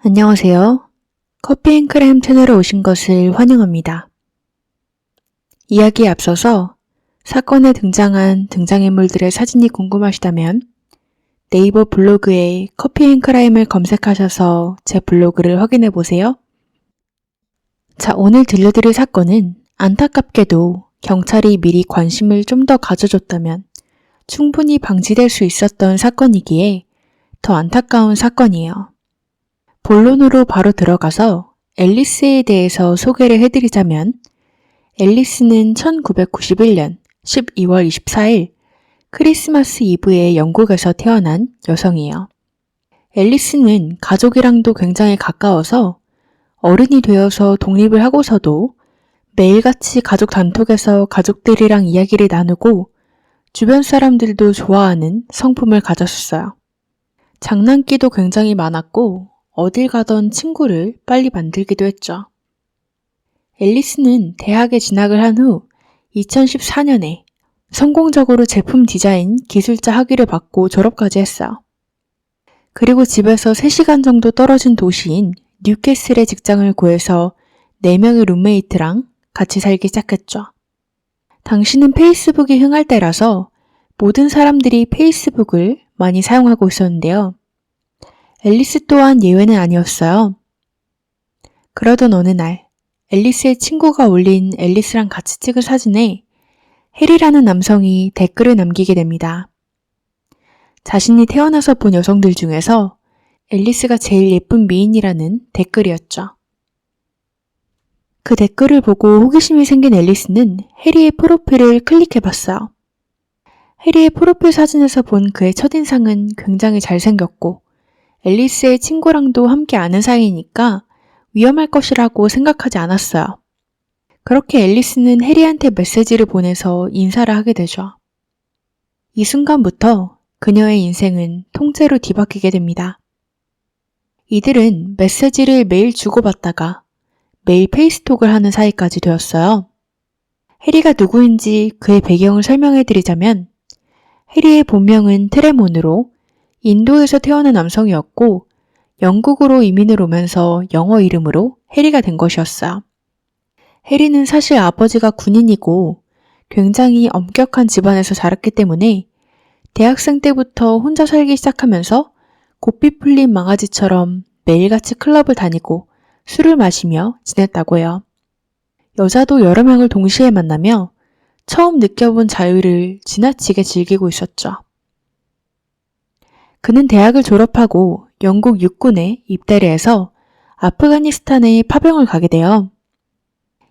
안녕하세요. 커피앤크램 채널에 오신 것을 환영합니다. 이야기에 앞서서 사건에 등장한 등장인물들의 사진이 궁금하시다면 네이버 블로그에 커피앤크라임을 검색하셔서 제 블로그를 확인해 보세요. 자, 오늘 들려드릴 사건은 안타깝게도 경찰이 미리 관심을 좀 더 가져줬다면 충분히 방지될 수 있었던 사건이기에 더 안타까운 사건이에요. 본론으로 바로 들어가서 앨리스에 대해서 소개를 해드리자면 앨리스는 1991년 12월 24일 크리스마스 이브에 영국에서 태어난 여성이에요. 앨리스는 가족이랑도 굉장히 가까워서 어른이 되어서 독립을 하고서도 매일같이 가족 단톡에서 가족들이랑 이야기를 나누고 주변 사람들도 좋아하는 성품을 가졌었어요. 장난기도 굉장히 많았고 어딜 가던 친구를 빨리 만들기도 했죠. 앨리스는 대학에 진학을 한 후 2014년에 성공적으로 제품 디자인 기술자 학위를 받고 졸업까지 했어요. 그리고 집에서 3시간 정도 떨어진 도시인 뉴캐슬에 직장을 구해서 4명의 룸메이트랑 같이 살기 시작했죠. 당시는 페이스북이 흥할 때라서 모든 사람들이 페이스북을 많이 사용하고 있었는데요. 앨리스 또한 예외는 아니었어요. 그러던 어느 날 앨리스의 친구가 올린 앨리스랑 같이 찍은 사진에 해리라는 남성이 댓글을 남기게 됩니다. 자신이 태어나서 본 여성들 중에서 앨리스가 제일 예쁜 미인이라는 댓글이었죠. 그 댓글을 보고 호기심이 생긴 앨리스는 해리의 프로필을 클릭해봤어요. 해리의 프로필 사진에서 본 그의 첫인상은 굉장히 잘생겼고 앨리스의 친구랑도 함께 아는 사이니까 위험할 것이라고 생각하지 않았어요. 그렇게 앨리스는 해리한테 메시지를 보내서 인사를 하게 되죠. 이 순간부터 그녀의 인생은 통째로 뒤바뀌게 됩니다. 이들은 메시지를 매일 주고받다가 매일 페이스톡을 하는 사이까지 되었어요. 해리가 누구인지 그의 배경을 설명해드리자면 해리의 본명은 트레몬으로 인도에서 태어난 남성이었고 영국으로 이민을 오면서 영어 이름으로 해리가 된 것이었어요. 해리는 사실 아버지가 군인이고 굉장히 엄격한 집안에서 자랐기 때문에 대학생 때부터 혼자 살기 시작하면서 고삐 풀린 망아지처럼 매일같이 클럽을 다니고 술을 마시며 지냈다고 해요. 여자도 여러 명을 동시에 만나며 처음 느껴본 자유를 지나치게 즐기고 있었죠. 그는 대학을 졸업하고 영국 육군에 입대를 해서 아프가니스탄에 파병을 가게 돼요.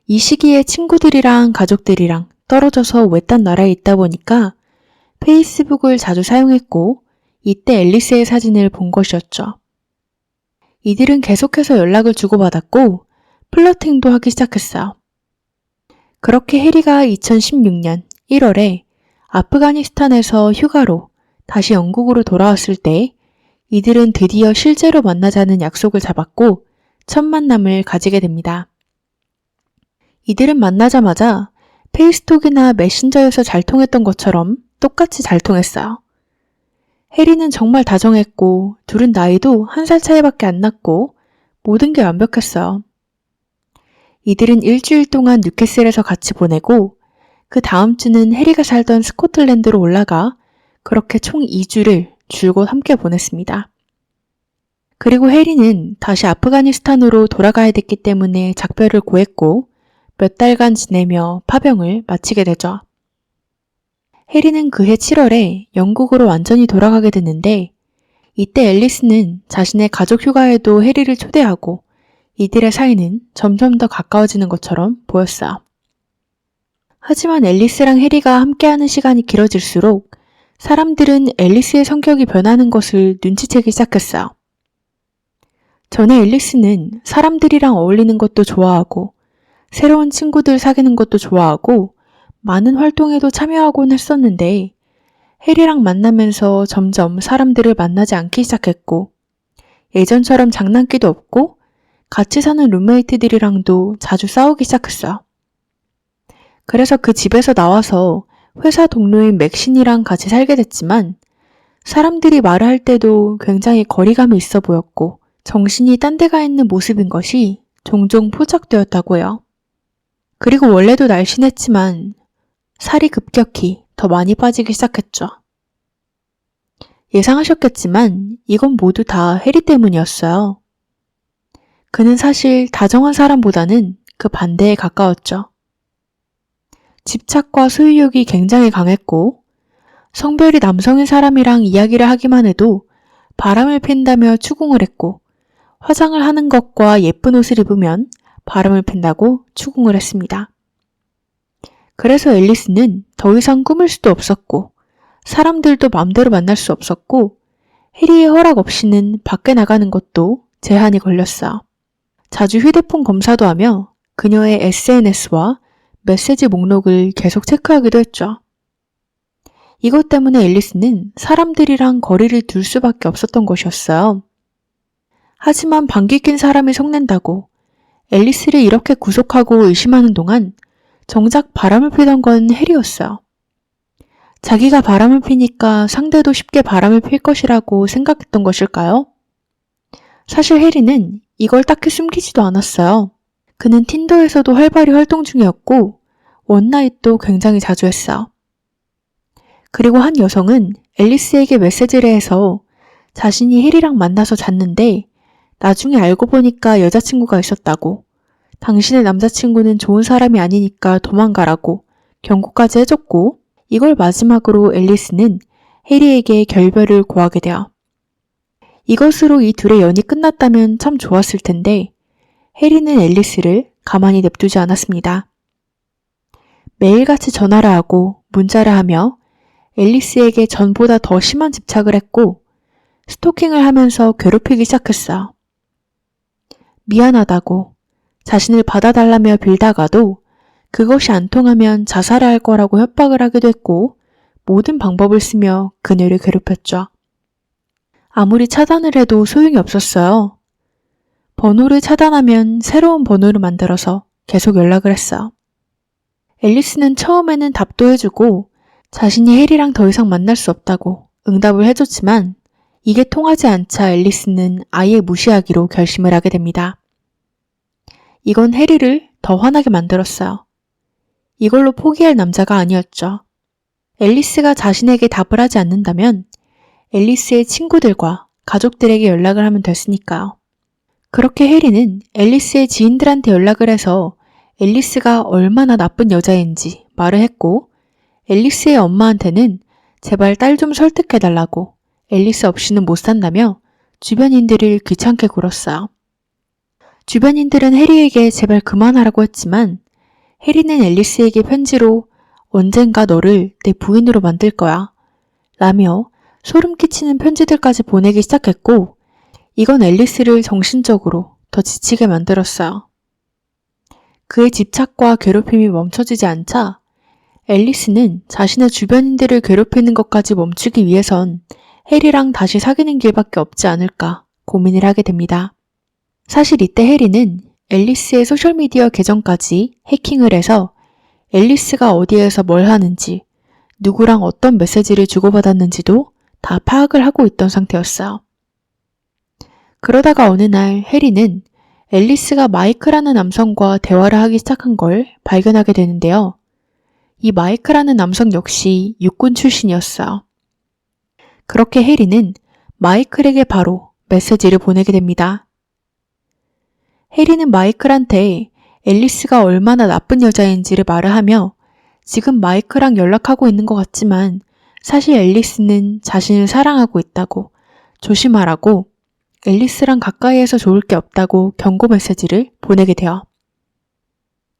이 시기에 친구들이랑 가족들이랑 떨어져서 외딴 나라에 있다 보니까 페이스북을 자주 사용했고 이때 앨리스의 사진을 본 것이었죠. 이들은 계속해서 연락을 주고받았고 플러팅도 하기 시작했어요. 그렇게 해리가 2016년 1월에 아프가니스탄에서 휴가로 다시 영국으로 돌아왔을 때 이들은 드디어 실제로 만나자는 약속을 잡았고 첫 만남을 가지게 됩니다. 이들은 만나자마자 페이스톡이나 메신저에서 잘 통했던 것처럼 똑같이 잘 통했어요. 해리는 정말 다정했고 둘은 나이도 1살 차이밖에 안 났고 모든 게 완벽했어요. 이들은 일주일 동안 뉴캐슬에서 같이 보내고 그 다음 주는 해리가 살던 스코틀랜드로 올라가 그렇게 총 2주를 줄곧 함께 보냈습니다. 그리고 해리는 다시 아프가니스탄으로 돌아가야 됐기 때문에 작별을 고했고 몇 달간 지내며 파병을 마치게 되죠. 해리는 그해 7월에 영국으로 완전히 돌아가게 됐는데 이때 앨리스는 자신의 가족 휴가에도 해리를 초대하고 이들의 사이는 점점 더 가까워지는 것처럼 보였어요. 하지만 앨리스랑 해리가 함께하는 시간이 길어질수록 사람들은 앨리스의 성격이 변하는 것을 눈치채기 시작했어요. 전에 앨리스는 사람들이랑 어울리는 것도 좋아하고 새로운 친구들 사귀는 것도 좋아하고 많은 활동에도 참여하곤 했었는데 해리랑 만나면서 점점 사람들을 만나지 않기 시작했고 예전처럼 장난기도 없고 같이 사는 룸메이트들이랑도 자주 싸우기 시작했어요. 그래서 그 집에서 나와서 회사 동료인 맥신이랑 같이 살게 됐지만 사람들이 말을 할 때도 굉장히 거리감이 있어 보였고 정신이 딴 데 가 있는 모습인 것이 종종 포착되었다고 해요. 그리고 원래도 날씬했지만 살이 급격히 더 많이 빠지기 시작했죠. 예상하셨겠지만 이건 모두 다 해리 때문이었어요. 그는 사실 다정한 사람보다는 그 반대에 가까웠죠. 집착과 소유욕이 굉장히 강했고 성별이 남성인 사람이랑 이야기를 하기만 해도 바람을 핀다며 추궁을 했고 화장을 하는 것과 예쁜 옷을 입으면 바람을 핀다고 추궁을 했습니다. 그래서 앨리스는 더 이상 꾸밀 수도 없었고 사람들도 맘대로 만날 수 없었고 해리의 허락 없이는 밖에 나가는 것도 제한이 걸렸어. 자주 휴대폰 검사도 하며 그녀의 SNS와 메시지 목록을 계속 체크하기도 했죠. 이것 때문에 앨리스는 사람들이랑 거리를 둘 수밖에 없었던 것이었어요. 하지만 방귀 낀 사람이 속낸다고 앨리스를 이렇게 구속하고 의심하는 동안 정작 바람을 피던 건 해리였어요. 자기가 바람을 피니까 상대도 쉽게 바람을 필 것이라고 생각했던 것일까요? 사실 해리는 이걸 딱히 숨기지도 않았어요. 그는 틴더에서도 활발히 활동 중이었고 원나잇도 굉장히 자주 했어요. 그리고 한 여성은 앨리스에게 메시지를 해서 자신이 해리랑 만나서 잤는데 나중에 알고 보니까 여자친구가 있었다고, 당신의 남자친구는 좋은 사람이 아니니까 도망가라고 경고까지 해줬고, 이걸 마지막으로 앨리스는 해리에게 결별을 고하게 돼요. 이것으로 이 둘의 연이 끝났다면 참 좋았을 텐데 해리는 앨리스를 가만히 냅두지 않았습니다. 매일같이 전화를 하고 문자를 하며 앨리스에게 전보다 더 심한 집착을 했고 스토킹을 하면서 괴롭히기 시작했어요. 미안하다고 자신을 받아달라며 빌다가도 그것이 안 통하면 자살을 할 거라고 협박을 하기도 했고 모든 방법을 쓰며 그녀를 괴롭혔죠. 아무리 차단을 해도 소용이 없었어요. 번호를 차단하면 새로운 번호를 만들어서 계속 연락을 했어요. 앨리스는 처음에는 답도 해주고 자신이 해리랑 더 이상 만날 수 없다고 응답을 해줬지만 이게 통하지 않자 앨리스는 아예 무시하기로 결심을 하게 됩니다. 이건 해리를 더 화나게 만들었어요. 이걸로 포기할 남자가 아니었죠. 앨리스가 자신에게 답을 하지 않는다면 앨리스의 친구들과 가족들에게 연락을 하면 됐으니까요. 그렇게 해리는 앨리스의 지인들한테 연락을 해서 앨리스가 얼마나 나쁜 여자인지 말을 했고 앨리스의 엄마한테는 제발 딸 좀 설득해달라고 앨리스 없이는 못 산다며 주변인들을 귀찮게 굴었어요. 주변인들은 해리에게 제발 그만하라고 했지만 해리는 앨리스에게 편지로 언젠가 너를 내 부인으로 만들 거야 라며 소름 끼치는 편지들까지 보내기 시작했고 이건 앨리스를 정신적으로 더 지치게 만들었어요. 그의 집착과 괴롭힘이 멈춰지지 않자 앨리스는 자신의 주변인들을 괴롭히는 것까지 멈추기 위해선 해리랑 다시 사귀는 길밖에 없지 않을까 고민을 하게 됩니다. 사실 이때 해리는 앨리스의 소셜미디어 계정까지 해킹을 해서 앨리스가 어디에서 뭘 하는지, 누구랑 어떤 메시지를 주고받았는지도 다 파악을 하고 있던 상태였어요. 그러다가 어느 날 해리는 앨리스가 마이크라는 남성과 대화를 하기 시작한 걸 발견하게 되는데요. 이 마이크라는 남성 역시 육군 출신이었어요. 그렇게 해리는 마이클에게 바로 메시지를 보내게 됩니다. 해리는 마이클한테 앨리스가 얼마나 나쁜 여자인지를 말을 하며 지금 마이클랑 연락하고 있는 것 같지만 사실 앨리스는 자신을 사랑하고 있다고, 조심하라고, 앨리스랑 가까이에서 좋을 게 없다고 경고 메시지를 보내게 돼요.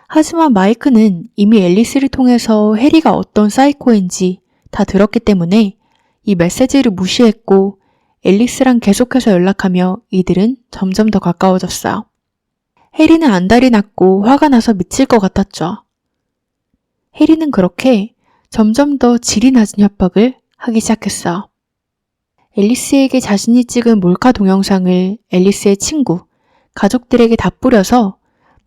하지만 마이크는 이미 앨리스를 통해서 해리가 어떤 사이코인지 다 들었기 때문에 이 메시지를 무시했고 앨리스랑 계속해서 연락하며 이들은 점점 더 가까워졌어요. 해리는 안달이 났고 화가 나서 미칠 것 같았죠. 해리는 그렇게 점점 더 질이 낮은 협박을 하기 시작했어요. 앨리스에게 자신이 찍은 몰카 동영상을 앨리스의 친구, 가족들에게 다 뿌려서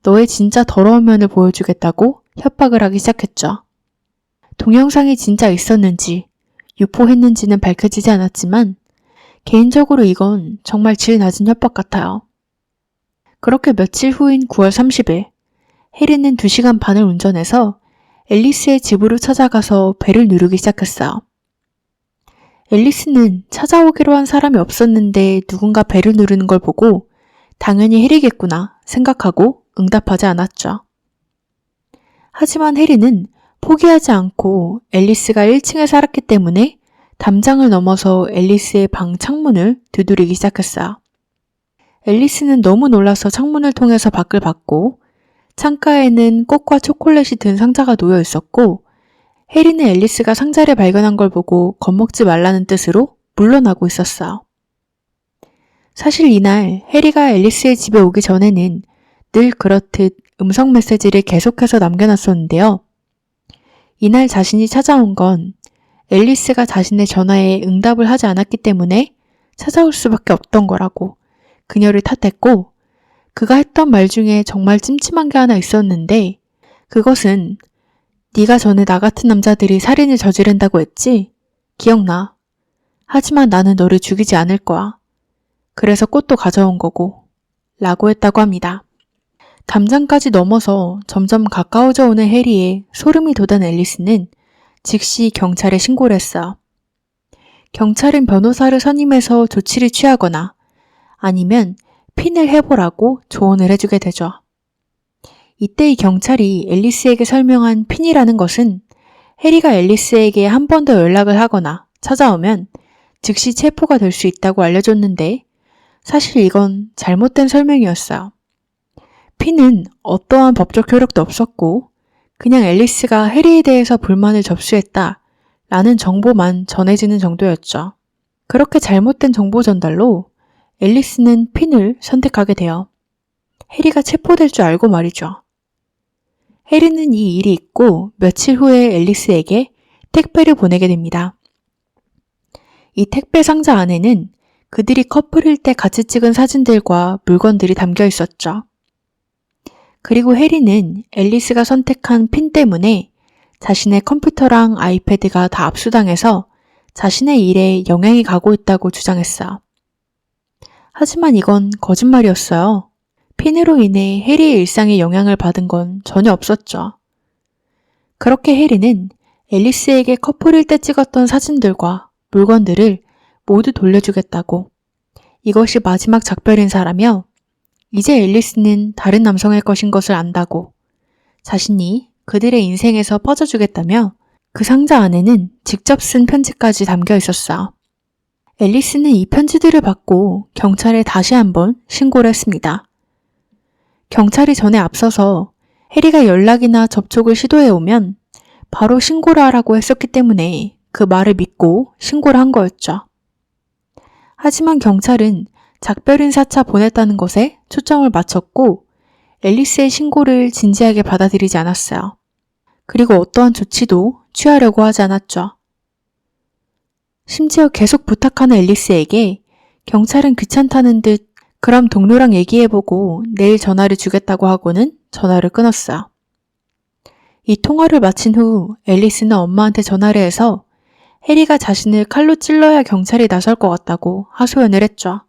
너의 진짜 더러운 면을 보여주겠다고 협박을 하기 시작했죠. 동영상이 진짜 있었는지 유포했는지는 밝혀지지 않았지만 개인적으로 이건 정말 질 낮은 협박 같아요. 그렇게 며칠 후인 9월 30일, 해리는 2시간 반을 운전해서 앨리스의 집으로 찾아가서 벨을 누르기 시작했어요. 앨리스는 찾아오기로 한 사람이 없었는데 누군가 벨을 누르는 걸 보고 당연히 해리겠구나 생각하고 응답하지 않았죠. 하지만 해리는 포기하지 않고 앨리스가 1층에 살았기 때문에 담장을 넘어서 앨리스의 방 창문을 두드리기 시작했어요. 앨리스는 너무 놀라서 창문을 통해서 밖을 봤고 창가에는 꽃과 초콜릿이 든 상자가 놓여 있었고 해리는 앨리스가 상자를 발견한 걸 보고 겁먹지 말라는 뜻으로 물러나고 있었어요. 사실 이날 해리가 앨리스의 집에 오기 전에는 늘 그렇듯 음성 메시지를 계속해서 남겨놨었는데요. 이날 자신이 찾아온 건 앨리스가 자신의 전화에 응답을 하지 않았기 때문에 찾아올 수밖에 없던 거라고 그녀를 탓했고 그가 했던 말 중에 정말 찜찜한 게 하나 있었는데 그것은 네가 전에 나 같은 남자들이 살인을 저지른다고 했지? 기억나. 하지만 나는 너를 죽이지 않을 거야. 그래서 꽃도 가져온 거고 라고 했다고 합니다. 담장까지 넘어서 점점 가까워져 오는 해리에 소름이 돋은 앨리스는 즉시 경찰에 신고를 했어요. 경찰은 변호사를 선임해서 조치를 취하거나 아니면 핀을 해보라고 조언을 해주게 되죠. 이때 이 경찰이 앨리스에게 설명한 핀이라는 것은 해리가 앨리스에게 한 번 더 연락을 하거나 찾아오면 즉시 체포가 될 수 있다고 알려줬는데 사실 이건 잘못된 설명이었어요. 핀은 어떠한 법적 효력도 없었고 그냥 앨리스가 해리에 대해서 불만을 접수했다 라는 정보만 전해지는 정도였죠. 그렇게 잘못된 정보 전달로 앨리스는 핀을 선택하게 돼요. 해리가 체포될 줄 알고 말이죠. 해리는 이 일이 있고 며칠 후에 앨리스에게 택배를 보내게 됩니다. 이 택배 상자 안에는 그들이 커플일 때 같이 찍은 사진들과 물건들이 담겨 있었죠. 그리고 해리는 앨리스가 선택한 핀 때문에 자신의 컴퓨터랑 아이패드가 다 압수당해서 자신의 일에 영향이 가고 있다고 주장했어요. 하지만 이건 거짓말이었어요. 핀으로 인해 해리의 일상에 영향을 받은 건 전혀 없었죠. 그렇게 해리는 앨리스에게 커플일 때 찍었던 사진들과 물건들을 모두 돌려주겠다고 이것이 마지막 작별인 사라며 이제 앨리스는 다른 남성의 것인 것을 안다고 자신이 그들의 인생에서 퍼져주겠다며 그 상자 안에는 직접 쓴 편지까지 담겨 있었어. 앨리스는 이 편지들을 받고 경찰에 다시 한번 신고를 했습니다. 경찰이 전에 앞서서 해리가 연락이나 접촉을 시도해오면 바로 신고를 하라고 했었기 때문에 그 말을 믿고 신고를 한 거였죠. 하지만 경찰은 작별 인사차 보냈다는 것에 초점을 맞췄고 앨리스의 신고를 진지하게 받아들이지 않았어요. 그리고 어떠한 조치도 취하려고 하지 않았죠. 심지어 계속 부탁하는 앨리스에게 경찰은 귀찮다는 듯 그럼 동료랑 얘기해보고 내일 전화를 주겠다고 하고는 전화를 끊었어요. 이 통화를 마친 후 앨리스는 엄마한테 전화를 해서 해리가 자신을 칼로 찔러야 경찰이 나설 것 같다고 하소연을 했죠.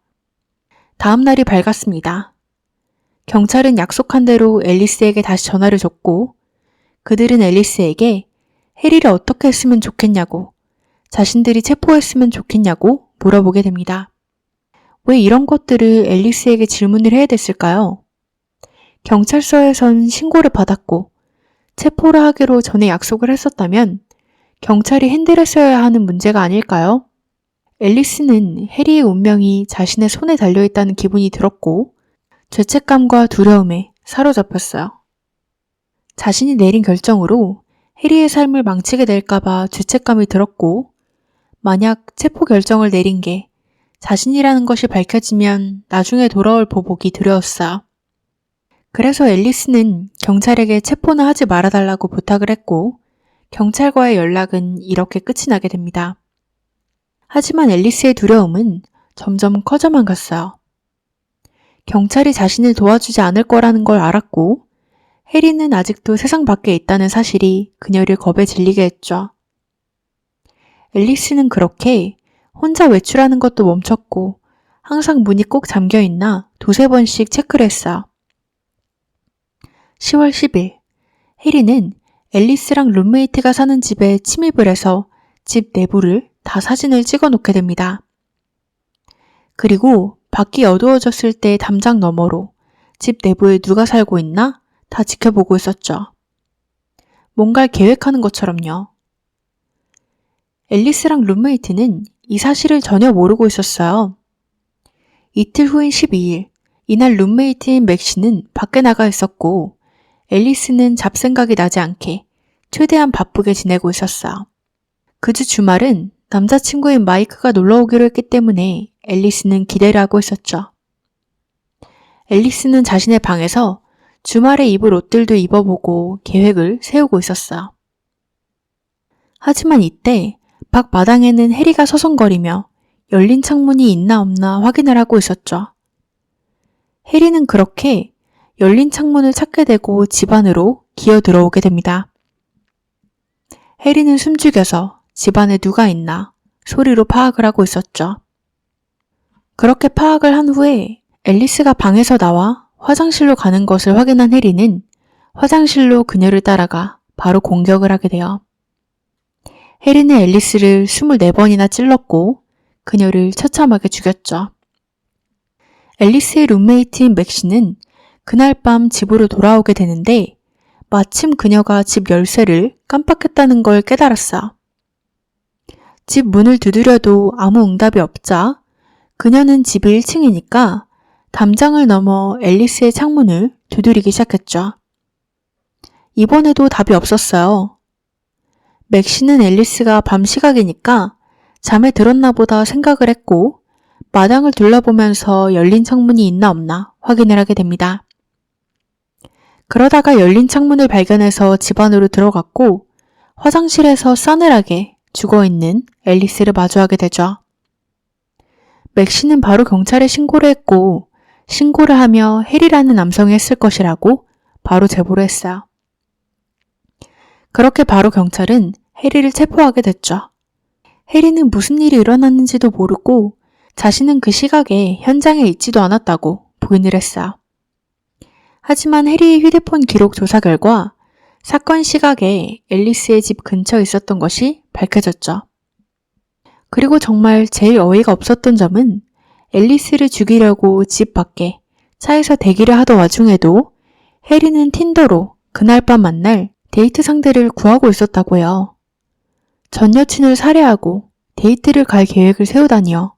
다음 날이 밝았습니다. 경찰은 약속한 대로 앨리스에게 다시 전화를 줬고 그들은 앨리스에게 해리를 어떻게 했으면 좋겠냐고 자신들이 체포했으면 좋겠냐고 물어보게 됩니다. 왜 이런 것들을 앨리스에게 질문을 해야 됐을까요? 경찰서에선 신고를 받았고 체포를 하기로 전에 약속을 했었다면 경찰이 핸들했어야 하는 문제가 아닐까요? 앨리스는 해리의 운명이 자신의 손에 달려있다는 기분이 들었고 죄책감과 두려움에 사로잡혔어요. 자신이 내린 결정으로 해리의 삶을 망치게 될까봐 죄책감이 들었고 만약 체포 결정을 내린 게 자신이라는 것이 밝혀지면 나중에 돌아올 보복이 두려웠어요. 그래서 앨리스는 경찰에게 체포는 하지 말아달라고 부탁을 했고 경찰과의 연락은 이렇게 끝이 나게 됩니다. 하지만 앨리스의 두려움은 점점 커져만 갔어요. 경찰이 자신을 도와주지 않을 거라는 걸 알았고 해리는 아직도 세상 밖에 있다는 사실이 그녀를 겁에 질리게 했죠. 앨리스는 그렇게 혼자 외출하는 것도 멈췄고 항상 문이 꼭 잠겨있나 두세 번씩 체크를 했어요. 10월 10일, 해리는 앨리스랑 룸메이트가 사는 집에 침입을 해서 집 내부를 다 사진을 찍어 놓게 됩니다. 그리고 밖이 어두워졌을 때 담장 너머로 집 내부에 누가 살고 있나 다 지켜보고 있었죠. 뭔가를 계획하는 것처럼요. 앨리스랑 룸메이트는 이 사실을 전혀 모르고 있었어요. 이틀 후인 12일, 이날 룸메이트인 맥시는 밖에 나가 있었고 앨리스는 잡생각이 나지 않게 최대한 바쁘게 지내고 있었어요. 그 주 주말은 남자친구인 마이크가 놀러오기로 했기 때문에 앨리스는 기대를 하고 있었죠. 앨리스는 자신의 방에서 주말에 입을 옷들도 입어보고 계획을 세우고 있었어요. 하지만 이때 밖 마당에는 해리가 서성거리며 열린 창문이 있나 없나 확인을 하고 있었죠. 해리는 그렇게 열린 창문을 찾게 되고 집 안으로 기어 들어오게 됩니다. 해리는 숨죽여서 집 안에 누가 있나 소리로 파악을 하고 있었죠. 그렇게 파악을 한 후에 앨리스가 방에서 나와 화장실로 가는 것을 확인한 해리는 화장실로 그녀를 따라가 바로 공격을 하게 돼요. 해리는 앨리스를 24번이나 찔렀고 그녀를 처참하게 죽였죠. 앨리스의 룸메이트인 맥시는 그날 밤 집으로 돌아오게 되는데 마침 그녀가 집 열쇠를 깜빡했다는 걸 깨달았어요. 집 문을 두드려도 아무 응답이 없자 그녀는 집이 1층이니까 담장을 넘어 앨리스의 창문을 두드리기 시작했죠. 이번에도 답이 없었어요. 맥시는 앨리스가 밤 시각이니까 잠에 들었나 보다 생각을 했고 마당을 둘러보면서 열린 창문이 있나 없나 확인을 하게 됩니다. 그러다가 열린 창문을 발견해서 집 안으로 들어갔고 화장실에서 싸늘하게 죽어있는 앨리스를 마주하게 되죠. 맥시는 바로 경찰에 신고를 했고 신고를 하며 해리라는 남성이 했을 것이라고 바로 제보를 했어요. 그렇게 바로 경찰은 해리를 체포하게 됐죠. 해리는 무슨 일이 일어났는지도 모르고 자신은 그 시각에 현장에 있지도 않았다고 부인을 했어요. 하지만 해리의 휴대폰 기록 조사 결과 사건 시각에 앨리스의 집 근처에 있었던 것이 밝혀졌죠. 그리고 정말 제일 어이가 없었던 점은 앨리스를 죽이려고 집 밖에 차에서 대기를 하던 와중에도 해리는 틴더로 그날 밤 만날 데이트 상대를 구하고 있었다고요. 전 여친을 살해하고 데이트를 갈 계획을 세우다니요.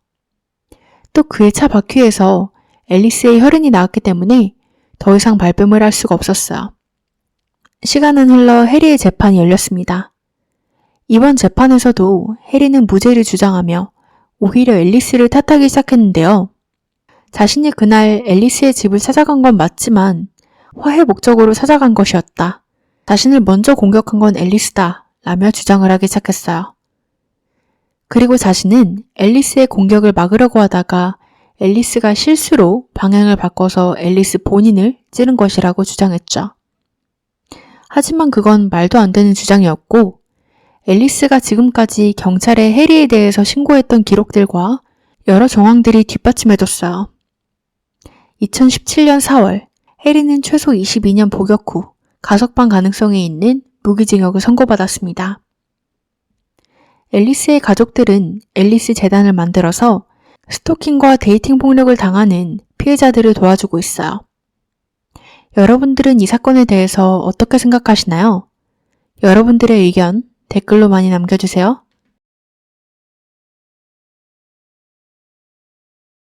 또 그의 차 바퀴에서 앨리스의 혈흔이 나왔기 때문에 더 이상 발뺌을 할 수가 없었어요. 시간은 흘러 해리의 재판이 열렸습니다. 이번 재판에서도 해리는 무죄를 주장하며 오히려 앨리스를 탓하기 시작했는데요. 자신이 그날 앨리스의 집을 찾아간 건 맞지만 화해 목적으로 찾아간 것이었다. 자신을 먼저 공격한 건 앨리스다 라며 주장을 하기 시작했어요. 그리고 자신은 앨리스의 공격을 막으려고 하다가 앨리스가 실수로 방향을 바꿔서 앨리스 본인을 찌른 것이라고 주장했죠. 하지만 그건 말도 안 되는 주장이었고 앨리스가 지금까지 경찰에 해리에 대해서 신고했던 기록들과 여러 정황들이 뒷받침해줬어요. 2017년 4월 해리는 최소 22년 복역 후 가석방 가능성이 있는 무기징역을 선고받았습니다. 앨리스의 가족들은 앨리스 재단을 만들어서 스토킹과 데이팅 폭력을 당하는 피해자들을 도와주고 있어요. 여러분들은 이 사건에 대해서 어떻게 생각하시나요? 여러분들의 의견 댓글로 많이 남겨주세요.